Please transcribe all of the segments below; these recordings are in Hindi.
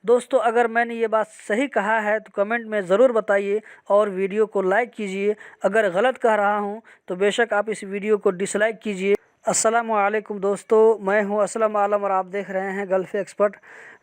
दोस्तों अगर मैंने ये बात सही कहा है तो कमेंट में ज़रूर बताइए और वीडियो को लाइक कीजिए। अगर गलत कह रहा हूँ तो बेशक आप इस वीडियो को डिसलाइक कीजिए। अस्सलामु अलैकुम दोस्तों, मैं हूं असलम आलम और आप देख रहे हैं गल्फ़ एक्सपर्ट।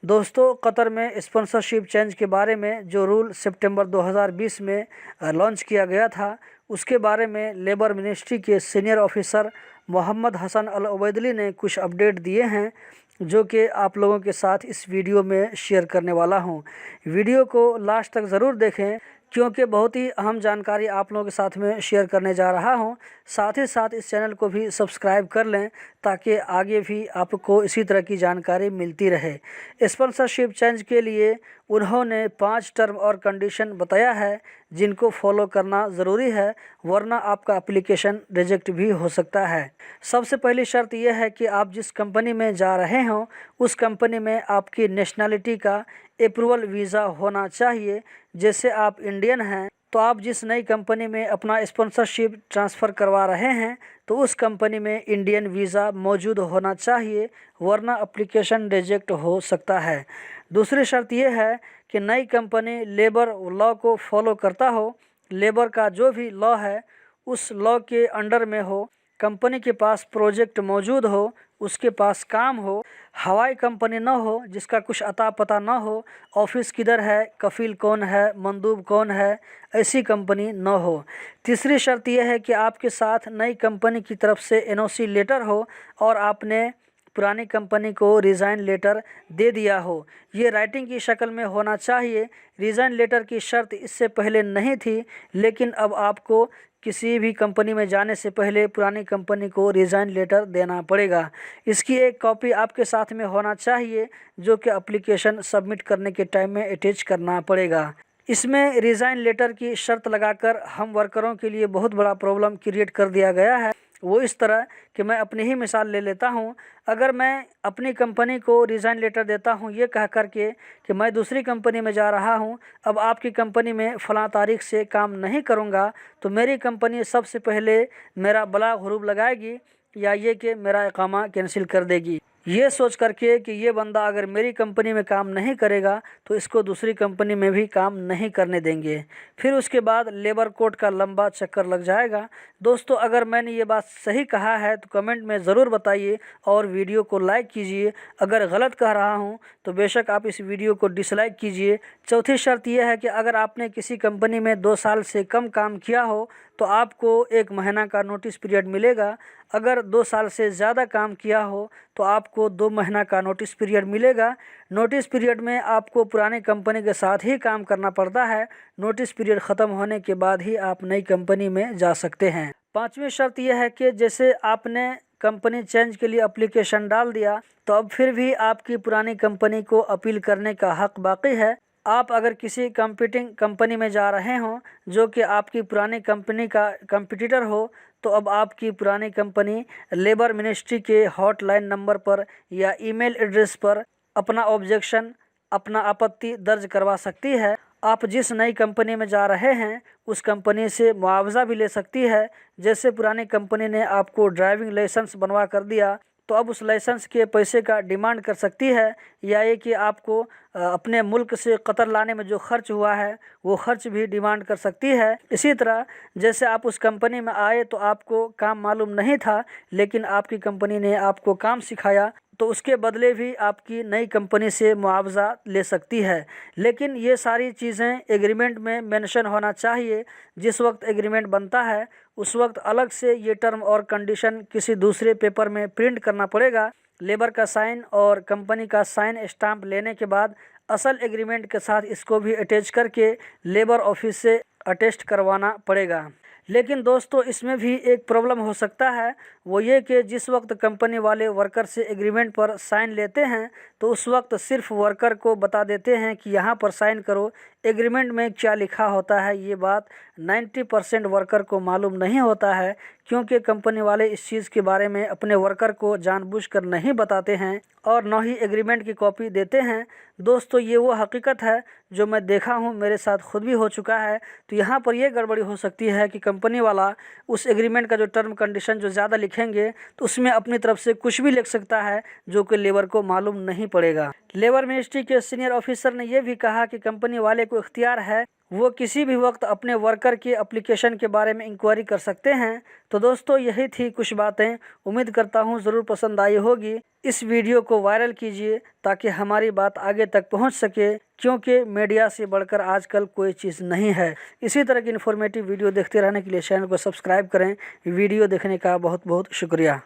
दोस्तों कतर में स्पॉन्सरशिप चेंज के बारे में जो रूल सितंबर 2020 में लॉन्च किया गया था, उसके बारे में लेबर मिनिस्ट्री के सीनियर ऑफिसर मोहम्मद हसन अल उबैदली ने कुछ अपडेट दिए हैं जो कि आप लोगों के साथ इस वीडियो में शेयर करने वाला हूं। वीडियो को लास्ट तक ज़रूर देखें क्योंकि बहुत ही अहम जानकारी आप लोगों के साथ में शेयर करने जा रहा हूं। साथ ही साथ इस चैनल को भी सब्सक्राइब कर लें ताकि आगे भी आपको इसी तरह की जानकारी मिलती रहे। स्पॉन्सरशिप चेंज के लिए उन्होंने 5 टर्म और कंडीशन बताया है जिनको फॉलो करना ज़रूरी है, वरना आपका एप्लीकेशन रिजेक्ट भी हो सकता है। सबसे पहली शर्त यह है कि आप जिस कंपनी में जा रहे हों उस कंपनी में आपकी नेशनलिटी का अप्रूवल वीज़ा होना चाहिए। जैसे आप इंडियन हैं तो आप जिस नई कंपनी में अपना स्पॉन्सरशिप ट्रांसफ़र करवा रहे हैं तो उस कंपनी में इंडियन वीज़ा मौजूद होना चाहिए, वरना एप्लीकेशन रिजेक्ट हो सकता है। दूसरी शर्त यह है कि नई कंपनी लेबर लॉ को फॉलो करता हो, लेबर का जो भी लॉ है उस लॉ के अंडर में हो, कंपनी के पास प्रोजेक्ट मौजूद हो, उसके पास काम हो, हवाई कंपनी न हो जिसका कुछ अता पता न हो, ऑफिस किधर है, कफील कौन है, मंदूब कौन है, ऐसी कंपनी न हो। तीसरी शर्त यह है कि आपके साथ नई कंपनी की तरफ से एनओसी लेटर हो और आपने पुरानी कंपनी को रिज़ाइन लेटर दे दिया हो। ये राइटिंग की शक्ल में होना चाहिए। रिज़ाइन लेटर की शर्त इससे पहले नहीं थी, लेकिन अब आपको किसी भी कंपनी में जाने से पहले पुरानी कंपनी को रिज़ाइन लेटर देना पड़ेगा। इसकी एक कॉपी आपके साथ में होना चाहिए जो कि एप्लीकेशन सबमिट करने के टाइम में अटैच करना पड़ेगा। इसमें रिज़ाइन लेटर की शर्त लगाकर हम वर्करों के लिए बहुत बड़ा प्रॉब्लम क्रिएट कर दिया गया है। वो इस तरह कि मैं अपनी ही मिसाल ले लेता हूँ। अगर मैं अपनी कंपनी को रिज़ाइन लेटर देता हूँ ये कह कर के कि मैं दूसरी कंपनी में जा रहा हूँ, अब आपकी कंपनी में फ़लाँ तारीख से काम नहीं करूँगा, तो मेरी कंपनी सबसे पहले मेरा बलाग हुरूफ लगाएगी या ये कि मेरा इकामा कैंसिल कर देगी, ये सोच करके कि ये बंदा अगर मेरी कंपनी में काम नहीं करेगा तो इसको दूसरी कंपनी में भी काम नहीं करने देंगे। फिर उसके बाद लेबर कोर्ट का लंबा चक्कर लग जाएगा। दोस्तों अगर मैंने ये बात सही कहा है तो कमेंट में ज़रूर बताइए और वीडियो को लाइक कीजिए। अगर गलत कह रहा हूँ तो बेशक आप इस वीडियो को डिसलाइक कीजिए। चौथी शर्त यह है कि अगर आपने किसी कंपनी में 2 साल से कम काम किया हो तो आपको 1 महीना का नोटिस पीरियड मिलेगा। अगर 2 साल से ज़्यादा काम किया हो तो आपको 2 महीना का नोटिस पीरियड मिलेगा। नोटिस पीरियड में आपको पुरानी कंपनी के साथ ही काम करना पड़ता है। नोटिस पीरियड ख़त्म होने के बाद ही आप नई कंपनी में जा सकते हैं। 5वीं शर्त यह है कि जैसे आपने कंपनी चेंज के लिए एप्लीकेशन डाल दिया तो अब फिर भी आपकी पुरानी कंपनी को अपील करने का हक बाकी है। आप अगर किसी कंपीटिंग कंपनी में जा रहे हों जो कि आपकी पुरानी कंपनी का कंपटीटर हो तो अब आपकी पुरानी कंपनी लेबर मिनिस्ट्री के हॉटलाइन नंबर पर या ईमेल एड्रेस पर अपना ऑब्जेक्शन, अपना आपत्ति दर्ज करवा सकती है। आप जिस नई कंपनी में जा रहे हैं उस कंपनी से मुआवजा भी ले सकती है। जैसे पुरानी कंपनी ने आपको ड्राइविंग लाइसेंस बनवा कर दिया तो अब उस लाइसेंस के पैसे का डिमांड कर सकती है, या ये कि आपको अपने मुल्क से कतर लाने में जो खर्च हुआ है वो खर्च भी डिमांड कर सकती है। इसी तरह जैसे आप उस कंपनी में आए तो आपको काम मालूम नहीं था, लेकिन आपकी कंपनी ने आपको काम सिखाया तो उसके बदले भी आपकी नई कंपनी से मुआवजा ले सकती है। लेकिन ये सारी चीज़ें एग्रीमेंट में मेंशन होना चाहिए। जिस वक्त एग्रीमेंट बनता है उस वक्त अलग से ये टर्म और कंडीशन किसी दूसरे पेपर में प्रिंट करना पड़ेगा। लेबर का साइन और कंपनी का साइन स्टाम्प लेने के बाद असल एग्रीमेंट के साथ इसको भी अटैच करके लेबर ऑफिस से अटेस्ट करवाना पड़ेगा। लेकिन दोस्तों इसमें भी एक प्रॉब्लम हो सकता है, वो ये कि जिस वक्त कंपनी वाले वर्कर से एग्रीमेंट पर साइन लेते हैं तो उस वक्त सिर्फ वर्कर को बता देते हैं कि यहाँ पर साइन करो, एग्रीमेंट में क्या लिखा होता है ये बात 90% वर्कर को मालूम नहीं होता है, क्योंकि कंपनी वाले इस चीज़ के बारे में अपने वर्कर को जानबूझकर नहीं बताते हैं और न ही एग्रीमेंट की कॉपी देते हैं। दोस्तों ये वो हकीकत है जो मैं देखा हूँ, मेरे साथ खुद भी हो चुका है। तो यहाँ पर यह गड़बड़ी हो सकती है कि कंपनी वाला उस एग्रीमेंट का जो टर्म कंडीशन जो ज़्यादा लिखा लिखेंगे तो उसमें अपनी तरफ से कुछ भी लिख सकता है जो कि लेबर को मालूम नहीं पड़ेगा। लेबर मिनिस्ट्री के सीनियर ऑफिसर ने यह भी कहा कि कंपनी वाले को इख्तियार है, वो किसी भी वक्त अपने वर्कर के एप्लीकेशन के बारे में इंक्वायरी कर सकते हैं। तो दोस्तों यही थी कुछ बातें, उम्मीद करता हूँ ज़रूर पसंद आई होगी। इस वीडियो को वायरल कीजिए ताकि हमारी बात आगे तक पहुँच सके, क्योंकि मीडिया से बढ़कर आजकल कोई चीज़ नहीं है। इसी तरह की इन्फॉर्मेटिव वीडियो देखते रहने के लिए चैनल को सब्सक्राइब करें। वीडियो देखने का बहुत बहुत शुक्रिया।